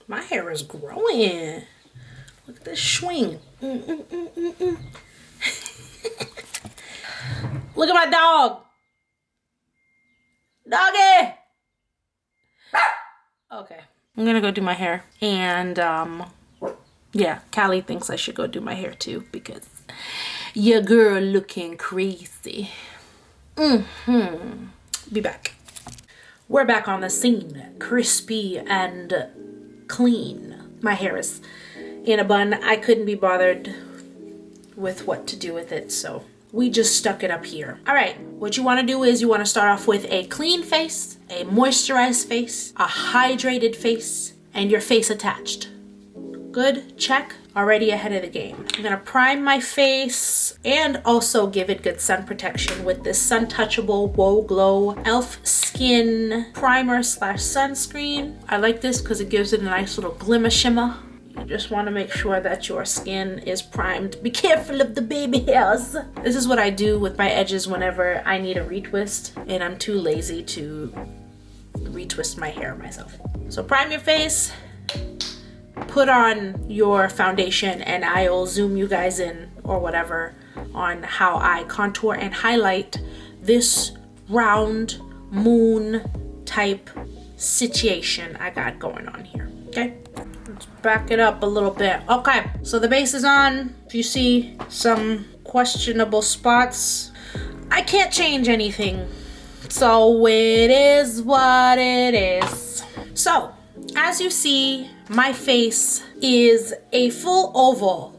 My hair is growing. Look at this swing. Look at my dog. Doggy. Okay. I'm gonna go do my hair. And yeah, Callie thinks I should go do my hair too because your girl looking crazy. Be back. We're back on the scene. Crispy and clean. My hair is in a bun. I couldn't be bothered with what to do with it, so we just stuck it up here. All right, what you want to do is you want to start off with a clean face, a moisturized face, a hydrated face, and your face attached. Good, check. Already ahead of the game. I'm gonna prime my face and also give it good sun protection with this Sun Touchable Whoa Glow Elf Skin Primer / Sunscreen. I like this because it gives it a nice little glimmer shimmer. You just want to make sure that your skin is primed. Be careful of the baby hairs. This is what I do with my edges whenever I need a retwist and I'm too lazy to retwist my hair myself. So prime your face. Put on your foundation and I'll zoom you guys in or whatever on how I contour and highlight this round moon type situation I got going on here. Okay, let's back it up a little bit. Okay, so the base is on. If you see some questionable spots, I can't change anything, so it is what it is. So as you see, my face is a full oval.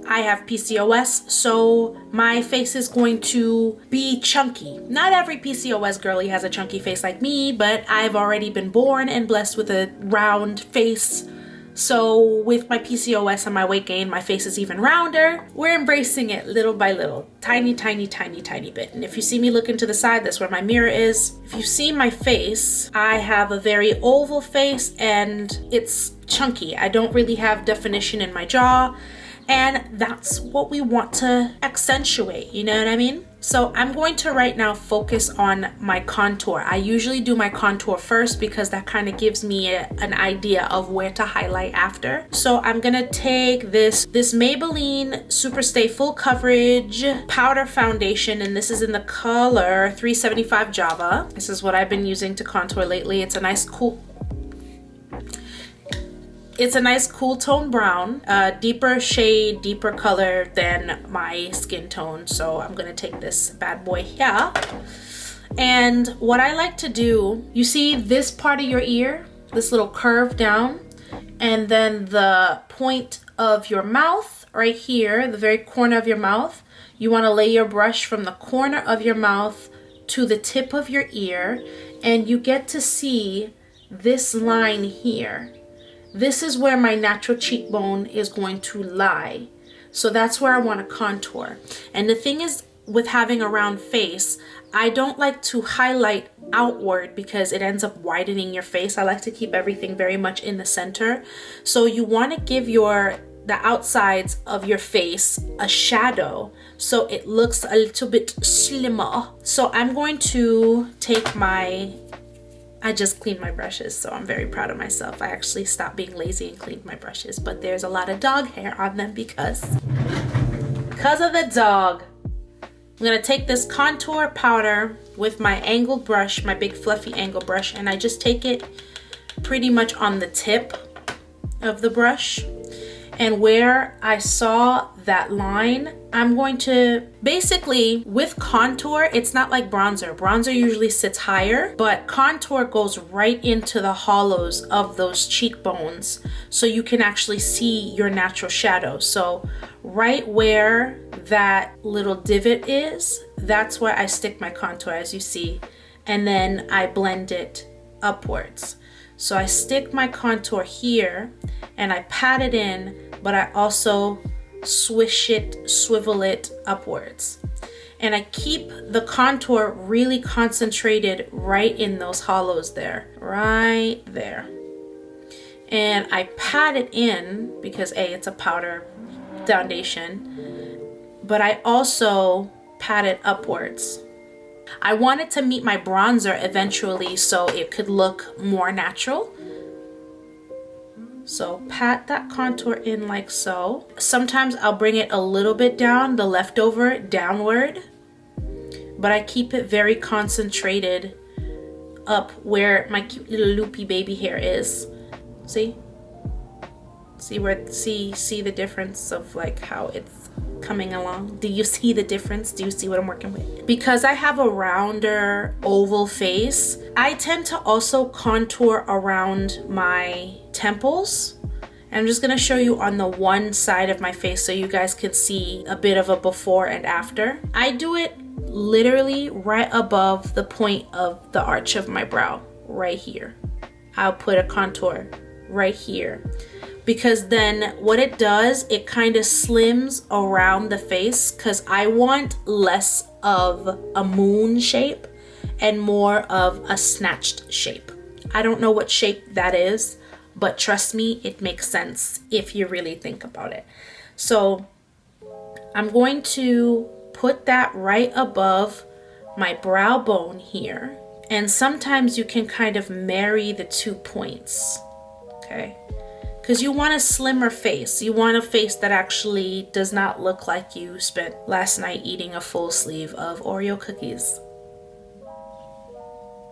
I have PCOS, so my face is going to be chunky. Not every PCOS girlie has a chunky face like me, but I've already been born and blessed with a round face. So with my PCOS and my weight gain, my face is even rounder. We're embracing it little by little, tiny, tiny, tiny, tiny bit. And if you see me looking to the side, that's where my mirror is. If you see my face, I have a very oval face and it's chunky. I don't really have definition in my jaw. And that's what we want to accentuate, you know what I mean? So I'm going to right now focus on my contour. I usually do my contour first because that kind of gives me an idea of where to highlight after. So I'm gonna take this Maybelline Superstay Full Coverage Powder Foundation, and this is in the color 375 Java. This is what I've been using to contour lately. It's a nice cool tone brown, deeper shade, deeper color than my skin tone. So I'm gonna take this bad boy here. And what I like to do, you see this part of your ear, this little curve down, and then the point of your mouth right here, the very corner of your mouth, you wanna lay your brush from the corner of your mouth to the tip of your ear, and you get to see this line here. This is where my natural cheekbone is going to lie. So that's where I want to contour. And the thing is, with having a round face, I don't like to highlight outward because it ends up widening your face. I like to keep everything very much in the center. So you want to give the outsides of your face a shadow so it looks a little bit slimmer. So I'm going to take I just cleaned my brushes, so I'm very proud of myself. I actually stopped being lazy and cleaned my brushes, but there's a lot of dog hair on them because of the dog. I'm gonna take this contour powder with my angled brush, my big fluffy angle brush, and I just take it pretty much on the tip of the brush. And where I saw that line, I'm going to basically, with contour, it's not like bronzer. Bronzer usually sits higher, but contour goes right into the hollows of those cheekbones so you can actually see your natural shadow. So right where that little divot is, that's where I stick my contour, as you see, and then I blend it upwards. So I stick my contour here and I pat it in, but I also swivel it upwards. And I keep the contour really concentrated right in those hollows there, right there. And I pat it in because it's a powder foundation, but I also pat it upwards. I wanted to meet my bronzer eventually so it could look more natural. So pat that contour in like so. Sometimes I'll bring it a little bit down, the leftover downward, but I keep it very concentrated up where my cute little loopy baby hair is. See? See the difference of like how it's coming along? Do you see the difference? Do you see what I'm working with? Because I have a rounder oval face, I tend to also contour around my temples. And I'm just gonna show you on the one side of my face so you guys can see a bit of a before and after. I do it literally right above the point of the arch of my brow, right here. I'll put a contour right here, because then what it does, it kind of slims around the face, because I want less of a moon shape and more of a snatched shape. I don't know what shape that is, but trust me, it makes sense if you really think about it. So I'm going to put that right above my brow bone here. And sometimes you can kind of marry the 2 points, okay? Because you want a slimmer face. You want a face that actually does not look like you spent last night eating a full sleeve of Oreo cookies.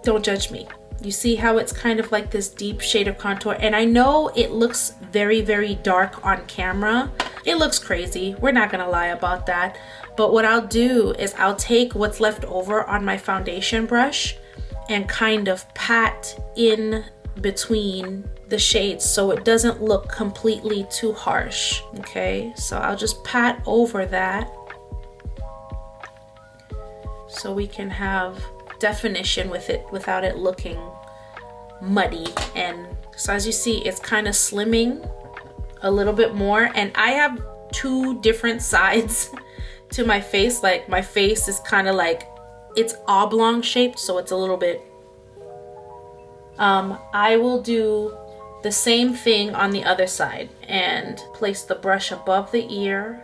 Don't judge me. You see how it's kind of like this deep shade of contour? And I know it looks very, very dark on camera. It looks crazy. We're not gonna lie about that. But what I'll do is I'll take what's left over on my foundation brush and kind of pat in between the shades so it doesn't look completely too harsh. Okay, so I'll just pat over that so we can have definition with it without it looking muddy. And so as you see, it's kind of slimming a little bit more, and I have 2 different sides to my face. Like my face is kind of like, it's oblong shaped, so it's a little bit I will do the same thing on the other side and place the brush above the ear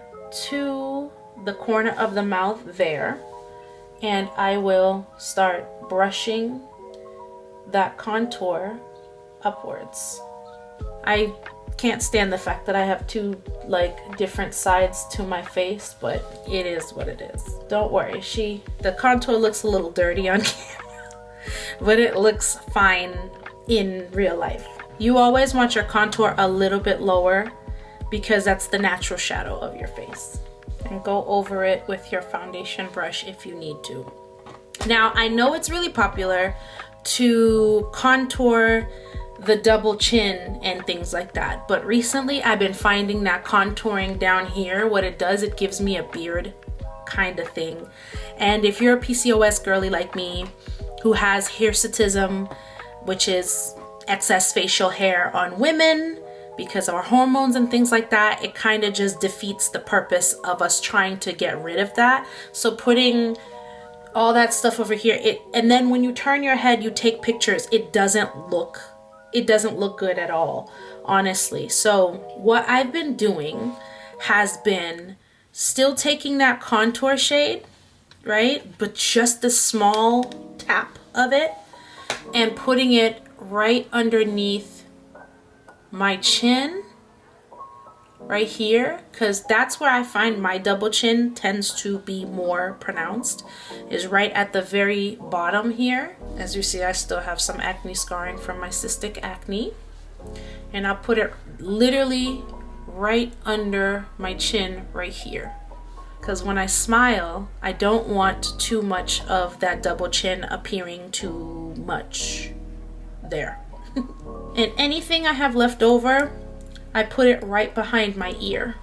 to the corner of the mouth there, and I will start brushing that contour upwards. I can't stand the fact that I have 2 like different sides to my face, but it is what it is. Don't worry, the contour looks a little dirty on camera, but it looks fine in real life. You always want your contour a little bit lower because that's the natural shadow of your face. And go over it with your foundation brush if you need to. Now, I know it's really popular to contour the double chin and things like that, but recently I've been finding that contouring down here, what it does, it gives me a beard kind of thing. And if you're a PCOS girly like me who has hirsutism, which is excess facial hair on women because of our hormones and things like that, it kind of just defeats the purpose of us trying to get rid of that. So putting all that stuff over here, and then when you turn your head, you take pictures, it doesn't look good at all, honestly. So what I've been doing has been still taking that contour shade, right, but just a small tap of it and putting it right underneath my chin right here, because that's where I find my double chin tends to be more pronounced, is right at the very bottom here. As you see, I still have some acne scarring from my cystic acne, and I'll put it literally right under my chin right here, because when I smile, I don't want too much of that double chin appearing too much there. And anything I have left over, I put it right behind my ear,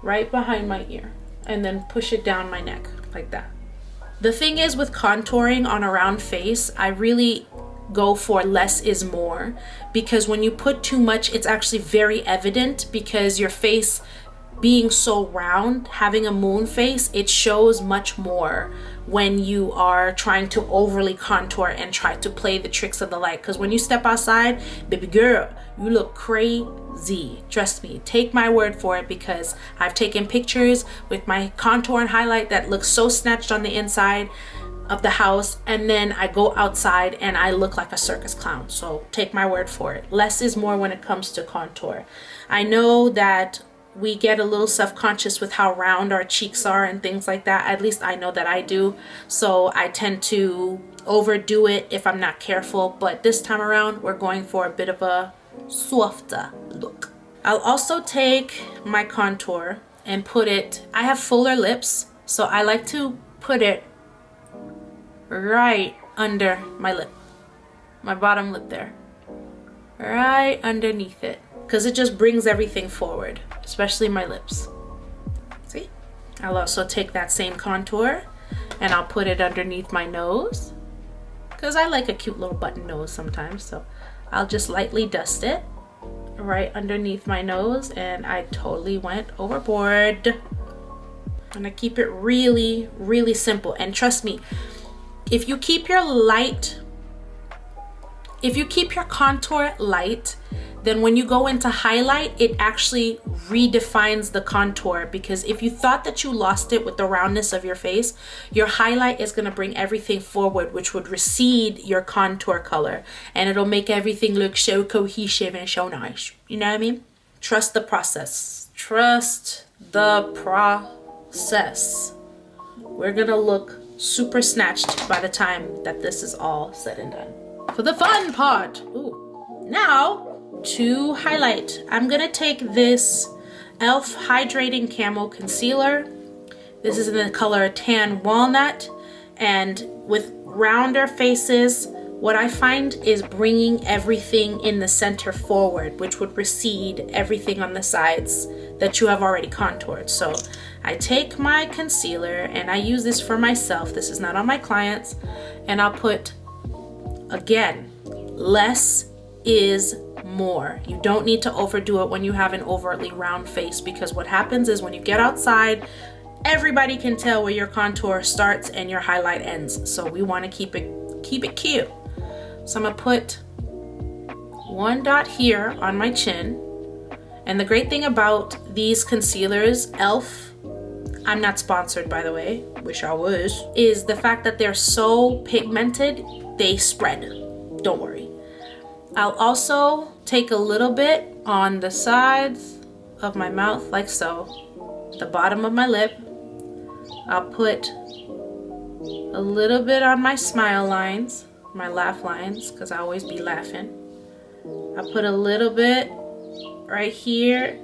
and then push it down my neck like that. The thing is with contouring on a round face, I really go for less is more, because when you put too much, it's actually very evident, because your face being so round, having a moon face, it shows much more when you are trying to overly contour and try to play the tricks of the light. Because when you step outside, baby girl, you look crazy. Trust me, take my word for it, because I've taken pictures with my contour and highlight that looks so snatched on the inside. of the house, and then I go outside and I look like a circus clown. So take my word for it. Less is more when it comes to contour. I know that we get a little self-conscious with how round our cheeks are and things like that. At least I know that I do. So I tend to overdo it if I'm not careful. But this time around, we're going for a bit of a softer look. I'll also take my contour and put it, I have fuller lips, so I like to put it right under my lip, my bottom lip there, right underneath it, because it just brings everything forward, especially my lips. See? I'll also take that same contour and I'll put it underneath my nose, because I like a cute little button nose sometimes. So I'll just lightly dust it right underneath my nose, and I totally went overboard. And I keep it really, really simple. And trust me, if you keep your contour light, then when you go into highlight, it actually redefines the contour. Because if you thought that you lost it with the roundness of your face, your highlight is gonna bring everything forward, which would recede your contour color, and it'll make everything look so cohesive and so nice. You know what I mean? Trust the process. Trust the process. We're gonna look super snatched by the time that this is all said and done. For the fun part, now to highlight, I'm gonna take this e.l.f. Hydrating Camo Concealer. This is in the color Tan Walnut, and with rounder faces, what I find is bringing everything in the center forward, which would recede everything on the sides that you have already contoured. So I take my concealer, and I use this for myself. This is not on my clients. And I'll put, again, less is more. You don't need to overdo it when you have an overtly round face, because what happens is when you get outside, everybody can tell where your contour starts and your highlight ends. So we want to keep it cute. So I'm gonna put one dot here on my chin. And the great thing about these concealers, e.l.f., I'm not sponsored, by the way, wish I was, is the fact that they're so pigmented, they spread. Don't worry. I'll also take a little bit on the sides of my mouth, like so, the bottom of my lip. I'll put a little bit on my smile lines, my laugh lines, because I always be laughing. I'll put a little bit right here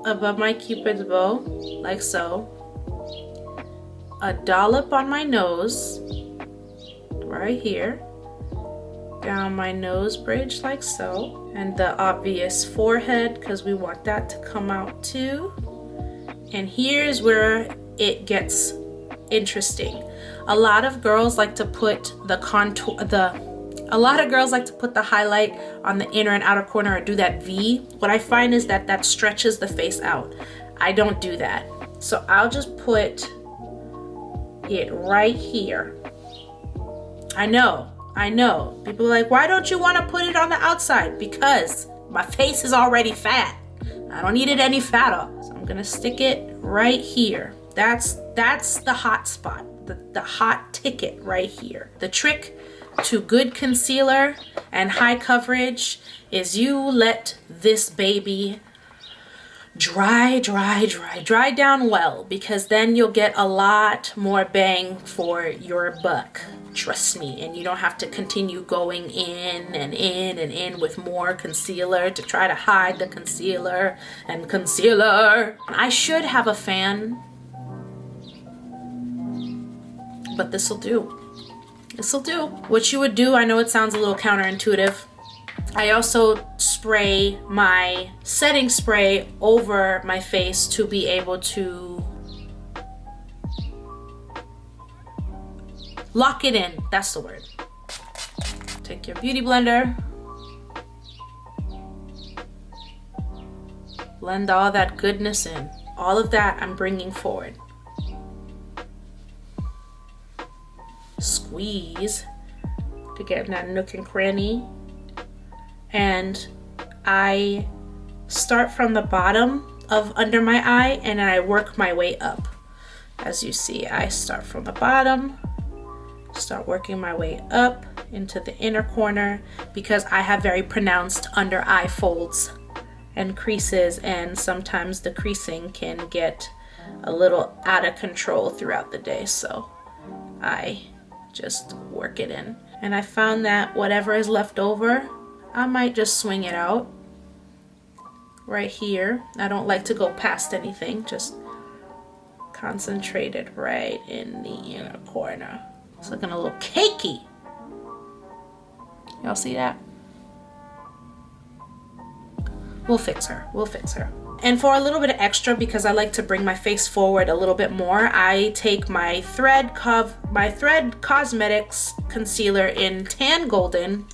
above my cupid's bow, like so. A dollop on my nose, right here. Down my nose bridge, like so. And the obvious forehead, because we want that to come out too. And here's where it gets interesting. A lot of girls like to put the highlight on the inner and outer corner, or do that V. What I find is that stretches the face out. I don't do that. So I'll just put it right here. I know. People are like, why don't you want to put it on the outside? Because my face is already fat. I don't need it any fatter. So I'm gonna stick it right here. That's the hot spot, the hot ticket right here. The trick to good concealer and high coverage is you let this baby dry down well, because then you'll get a lot more bang for your buck. Trust me. And you don't have to continue going in and in and in with more concealer to try to hide the concealer and concealer. I should have a fan, but this'll do. This'll do. What you would do, I know it sounds a little counterintuitive, I also spray my setting spray over my face to be able to lock it in. That's the word. Take your beauty blender. Blend all that goodness in. All of that I'm bringing forward. Squeeze to get in that nook and cranny. And I start from the bottom of under my eye and I work my way up. As you see, I start from the bottom Start working my way up into the inner corner because I have very pronounced under eye folds and creases, and sometimes the creasing can get a little out of control throughout the day, so I just work it in. And I found that whatever is left over, I might just swing it out right here. I don't like to go past anything, just concentrate it right in the inner corner. It's looking a little cakey. Y'all see that? We'll fix her. We'll fix her. And for a little bit of extra, because I like to bring my face forward a little bit more, I take my Thread Cosmetics concealer in Tan Golden,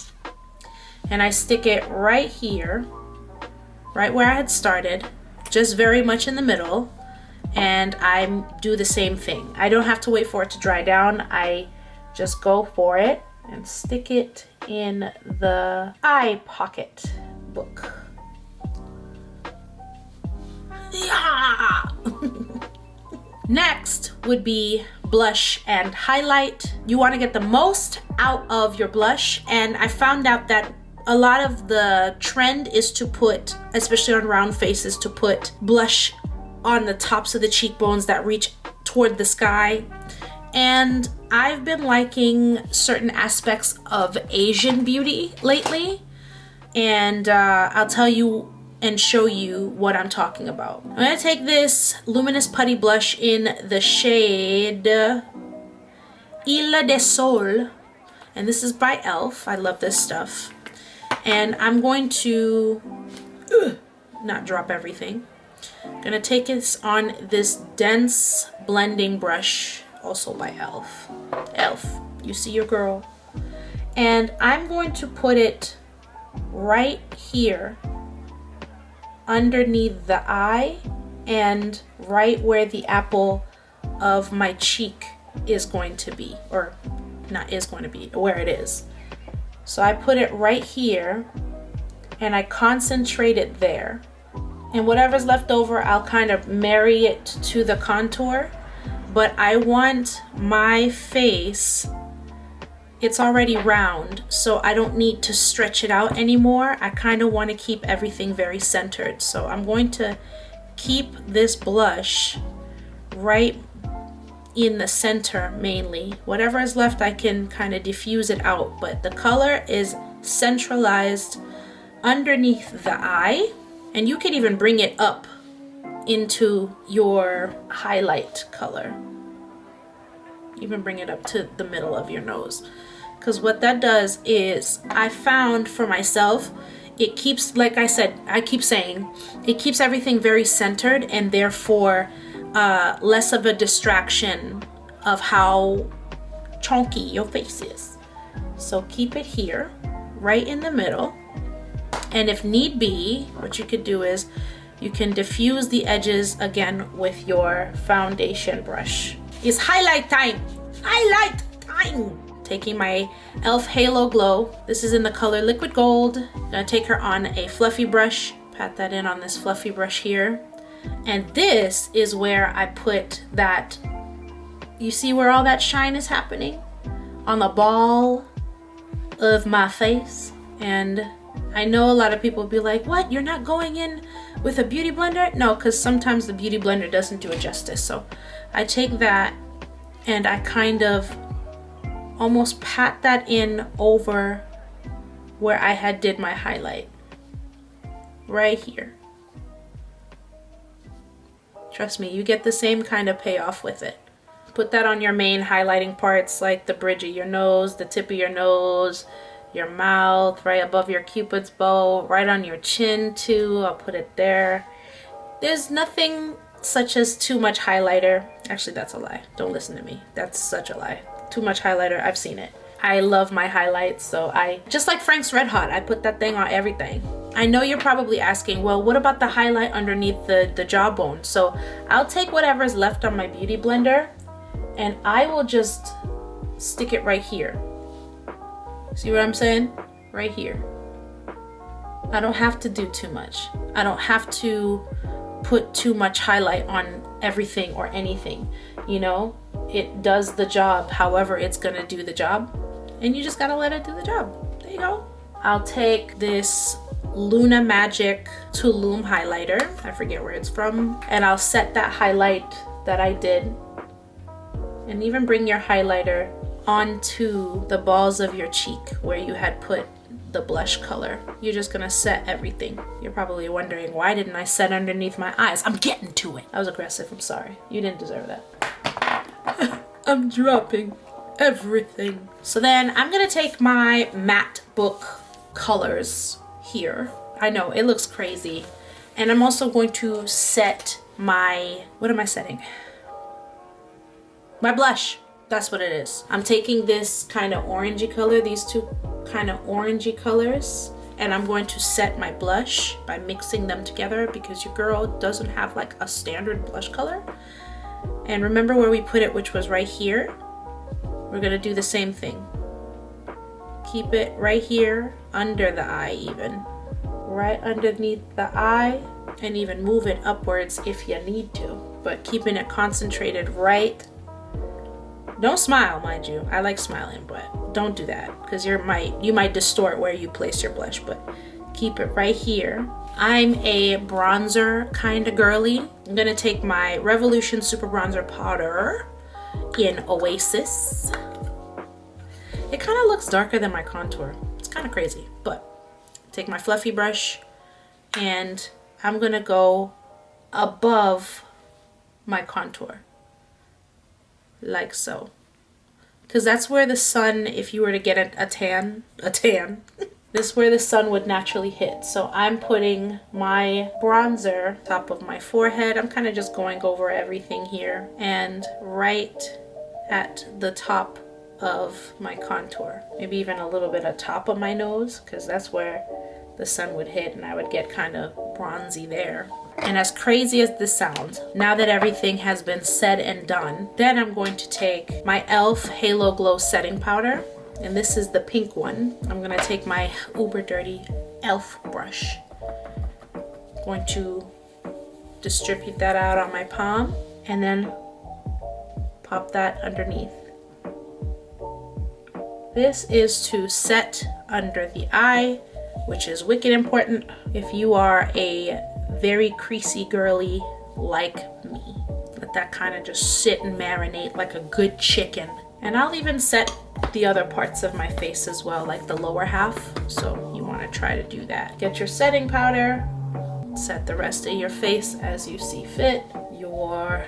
and I stick it right here, right where I had started, just very much in the middle, and I do the same thing. I don't have to wait for it to dry down. I just go for it and stick it in the eye pocket book. Yeah! Next would be blush and highlight. You want to get the most out of your blush, and I found out that a lot of the trend is to put, especially on round faces, to put blush on the tops of the cheekbones that reach toward the sky. And I've been liking certain aspects of Asian beauty lately, and I'll tell you and show you what I'm talking about. I'm gonna take this Luminous Putty Blush in the shade Isla de Sol, and this is by e.l.f. I love this stuff. And I'm going to not drop everything. I'm gonna take this on this dense blending brush, also by e.l.f. e.l.f., you see your girl. And I'm going to put it right here underneath the eye and right where the apple of my cheek is going to be, or not is going to be, where it is. So I put it right here and I concentrate it there, and whatever's left over I'll kind of marry it to the contour. But I want my face, it's already round, so I don't need to stretch it out anymore. I kind of want to keep everything very centered. So I'm going to keep this blush right in the center mainly. Whatever is left, I can kind of diffuse it out, but the color is centralized underneath the eye, and you can even bring it up into your highlight color. Even bring it up to the middle of your nose. Because what that does is, I found for myself, it keeps, like I said, I keep saying, it keeps everything very centered, and therefore less of a distraction of how chunky your face is. So keep it here, right in the middle. And if need be, what you could do is, you can diffuse the edges again with your foundation brush. It's highlight time! Highlight time! Taking my e.l.f. Halo Glow. This is in the color Liquid Gold. I'm gonna take her on a fluffy brush. Pat that in on this fluffy brush here. And this is where I put that, you see where all that shine is happening? On the ball of my face. And I know a lot of people will be like, what? You're not going in with a beauty blender? No, because sometimes the beauty blender doesn't do it justice. So I take that and I kind of almost pat that in over where I had did my highlight. Right here. Trust me, you get the same kind of payoff with it. Put that on your main highlighting parts, like the bridge of your nose, the tip of your nose, your mouth, right above your cupid's bow, right on your chin too. I'll put it there. There's nothing such as too much highlighter. Actually, that's a lie. Don't listen to me. That's such a lie. Too much highlighter, I've seen it. I love my highlights, so I, just like Frank's Red Hot, I put that thing on everything. I know you're probably asking, well, what about the highlight underneath the jawbone? So I'll take whatever's left on my beauty blender and I will just stick it right here. See what I'm saying? Right here. I don't have to do too much. I don't have to put too much highlight on everything or anything, you know? it does the job however it's gonna do the job, and you just gotta let it do the job. There you go. I'll take this Luna Magic Tulum highlighter, I forget where it's from, and I'll set that highlight that I did, and even bring your highlighter onto the balls of your cheek where you had put the blush color. You're just gonna set everything. You're probably wondering, why didn't I set underneath my eyes? I'm getting to it. I was aggressive, I'm sorry. You didn't deserve that. I'm dropping everything. So then I'm gonna take my matte book colors here. I know it looks crazy. And I'm also going to set my, what am I setting? My blush. That's what it is. I'm taking this kind of orangey color, these two kind of orangey colors, and I'm going to set my blush by mixing them together because your girl doesn't have like a standard blush color. And remember where we put it, which was right here. We're gonna do the same thing. Keep it right here under the eye, even right underneath the eye, and even move it upwards if you need to, but keeping it concentrated right. Don't smile, mind you. I like smiling, but don't do that because you might distort where you place your blush, but keep it right here. I'm a bronzer kind of girly. I'm gonna take my Revolution Super Bronzer Powder in Oasis. It kind of looks darker than my contour. It's kind of crazy, but take my fluffy brush and I'm gonna go above my contour. Like so, because that's where the sun, if you were to get a tan, this is where the sun would naturally hit. So I'm putting my bronzer top of my forehead. I'm kind of just going over everything here and right at the top of my contour, maybe even a little bit at top of my nose, because that's where the sun would hit and I would get kind of bronzy there. And as crazy as this sounds, now that everything has been said and done, then I'm going to take my e.l.f. Halo Glow Setting Powder, and this is the pink one. I'm gonna take my uber dirty e.l.f. brush. Going to distribute that out on my palm and then pop that underneath. This is to set under the eye, which is wicked important if you are a very creasy girly like me. Let that kind of just sit and marinate like a good chicken. And I'll even set the other parts of my face as well, like the lower half. So you want to try to do that. Get your setting powder, set the rest of your face as you see fit. Your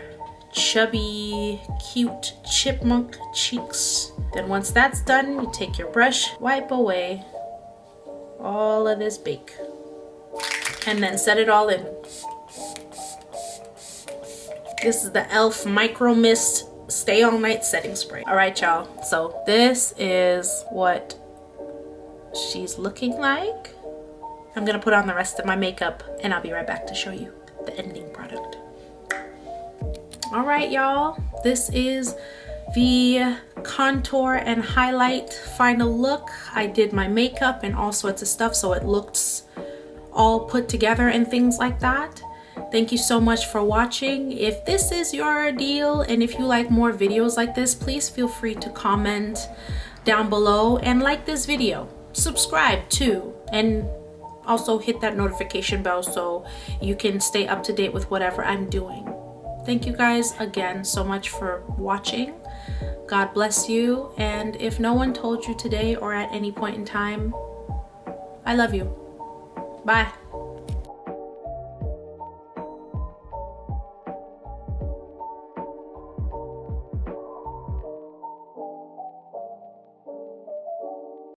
chubby, cute chipmunk cheeks. Then once that's done, you take your brush, wipe away all of this bake, and then set it all in. This is the e.l.f. Micro Mist Stay All Night Setting Spray. All right, y'all. So this is what she's looking like. I'm gonna put on the rest of my makeup and I'll be right back to show you the ending product. All right, y'all. This is the contour and highlight final look. I did my makeup and all sorts of stuff so it looks all put together and things like that. Thank you so much for watching. If this is your deal and if you like more videos like this, please feel free to comment down below and like this video. Subscribe too, and also hit that notification bell so you can stay up to date with whatever I'm doing. Thank you guys again so much for watching. God bless you, and if no one told you today or at any point in time, I love you. Bye.